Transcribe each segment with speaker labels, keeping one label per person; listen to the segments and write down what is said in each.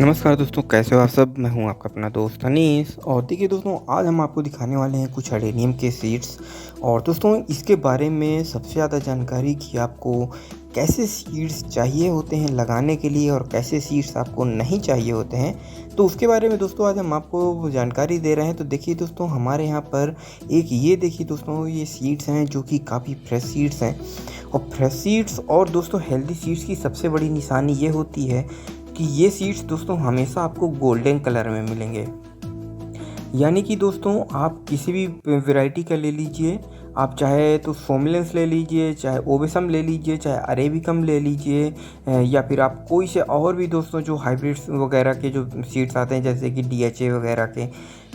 Speaker 1: नमस्कार दोस्तों, कैसे हो आप सब। मैं हूं आपका अपना दोस्त अनीस। और देखिए दोस्तों, आज हम आपको दिखाने वाले हैं कुछ अडेनियम के सीड्स। और दोस्तों, इसके बारे में सबसे ज़्यादा जानकारी कि आपको कैसे सीड्स चाहिए होते हैं लगाने के लिए और कैसे सीड्स आपको नहीं चाहिए होते हैं, तो उसके बारे में दोस्तों आज हम आपको जानकारी दे रहे हैं। तो देखिए दोस्तों, हमारे यहाँ पर ये देखिए दोस्तों, ये सीड्स हैं जो कि काफ़ी फ्रेश सीड्स हैं। और फ्रेश सीड्स और दोस्तों हेल्दी सीड्स की सबसे बड़ी निशानी ये होती है कि ये सीड्स दोस्तों हमेशा आपको गोल्डन कलर में मिलेंगे। यानी कि दोस्तों, आप किसी भी वैरायटी का ले लीजिए, आप चाहे तो सोमलेंस ले लीजिए, चाहे ओबेसम ले लीजिए, चाहे अरेबिकम ले लीजिए, या फिर आप कोई से और भी दोस्तों जो हाइब्रिड्स वगैरह के जो सीड्स आते हैं जैसे कि डीएचए वगैरह के,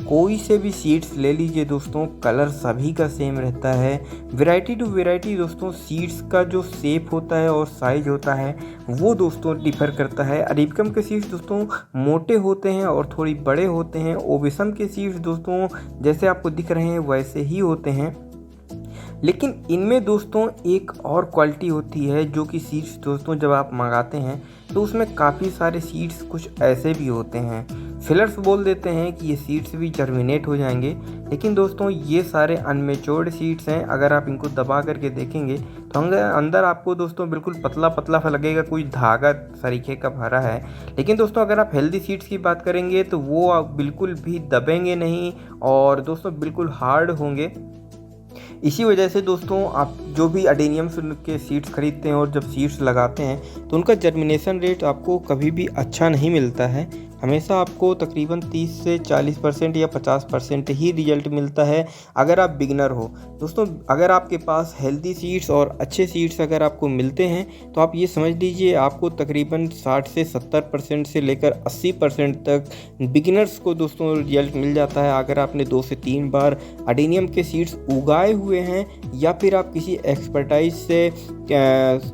Speaker 1: कोई से भी सीड्स ले लीजिए दोस्तों, कलर सभी का सेम रहता है। वैरायटी टू वैरायटी दोस्तों सीड्स का जो शेप होता है और साइज होता है वो दोस्तों डिफ़र करता है। अरेबिकम के सीड्स दोस्तों मोटे होते हैं और थोड़ी बड़े होते हैं। ओबेसम के सीड्स दोस्तों जैसे आपको दिख रहे हैं वैसे ही होते हैं, लेकिन इनमें दोस्तों एक और क्वालिटी होती है जो कि सीड्स दोस्तों जब आप मंगाते हैं तो उसमें काफ़ी सारे सीड्स कुछ ऐसे भी होते हैं। फिलर्स बोल देते हैं कि ये सीड्स भी जर्मिनेट हो जाएंगे, लेकिन दोस्तों ये सारे अनमेच्योर्ड सीड्स हैं। अगर आप इनको दबा करके देखेंगे तो अंदर आपको दोस्तों बिल्कुल पतला पतला सा लगेगा, कोई धागा सरीखे का भरा है। लेकिन दोस्तों अगर आप हेल्दी सीड्स की बात करेंगे तो वो आप बिल्कुल भी दबेंगे नहीं और दोस्तों बिल्कुल हार्ड होंगे। इसी वजह से दोस्तों आप जो भी अडेनियम के सीड्स खरीदते हैं और जब सीड्स लगाते हैं तो उनका जर्मिनेशन रेट आपको कभी भी अच्छा नहीं मिलता है। हमेशा आपको तकरीबन 30 से 40% या 50% ही रिजल्ट मिलता है अगर आप बिगनर हो। दोस्तों अगर आपके पास हेल्दी सीड्स और अच्छे सीड्स अगर आपको मिलते हैं तो आप ये समझ लीजिए आपको तकरीबन 60 से 70% से लेकर 80% तक बिगिनर्स को दोस्तों रिजल्ट मिल जाता है अगर आपने 2 से 3 बार अडेनियम के सीड्स उगाए हुए हैं, या फिर आप किसी एक्सपर्टाइज से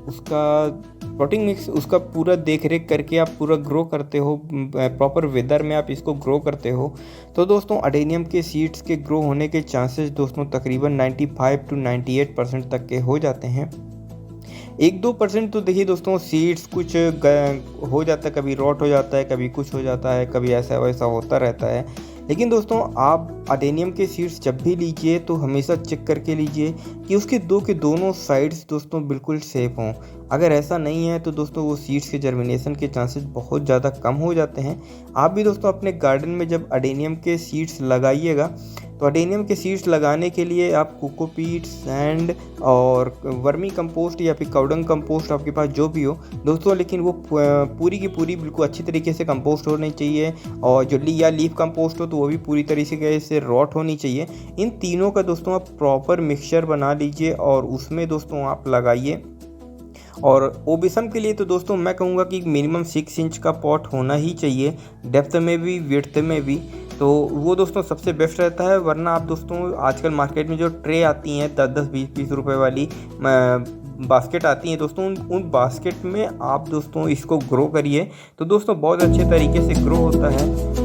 Speaker 1: उसका प्लॉटिंग मिक्स उसका पूरा देख रेख करके आप पूरा ग्रो करते हो, प्रॉपर वेदर में आप इसको ग्रो करते हो, तो दोस्तों अडेनियम के सीड्स के ग्रो होने के चांसेस दोस्तों तकरीबन 95 to 98% तक के हो जाते हैं। 1-2% तो देखिए दोस्तों सीड्स कुछ हो जाता है, कभी रॉट हो जाता है, कभी कुछ हो जाता है, कभी ऐसा वैसा होता रहता है। लेकिन दोस्तों आप अडेनियम के सीड्स जब भी लीजिए तो हमेशा चेक करके लीजिए कि उसके दोनों साइड्स दोस्तों बिल्कुल सेफ हों। अगर ऐसा नहीं है तो दोस्तों वो सीड्स के जर्मिनेशन के चांसेस बहुत ज़्यादा कम हो जाते हैं। आप भी दोस्तों अपने गार्डन में जब अडेनियम के सीड्स लगाइएगा तो अडेनियम के सीड्स लगाने के लिए आप कोकोपीट, सैंड और वर्मी कंपोस्ट या फिर काउडंग कंपोस्ट आपके पास जो भी हो दोस्तों, लेकिन वो पूरी की पूरी बिल्कुल अच्छी तरीके से कंपोस्ट होनी चाहिए। और जो या लीफ कंपोस्ट हो तो वो भी पूरी तरीके से रॉट होनी चाहिए। इन तीनों का दोस्तों आप प्रॉपर मिक्सचर बना लीजिए और उसमें दोस्तों आप लगाइए। और ओबेसम के लिए तो दोस्तों मैं कहूँगा कि मिनिमम 6 इंच का पॉट होना ही चाहिए, डेप्थ में भी विड्थ में भी, तो वो दोस्तों सबसे बेस्ट रहता है। वरना आप दोस्तों आजकल मार्केट में जो ट्रे आती हैं 10-10, 20-20 रुपए वाली बास्केट आती हैं दोस्तों, उन बास्केट में आप दोस्तों इसको ग्रो करिए तो दोस्तों बहुत अच्छे तरीके से ग्रो होता है।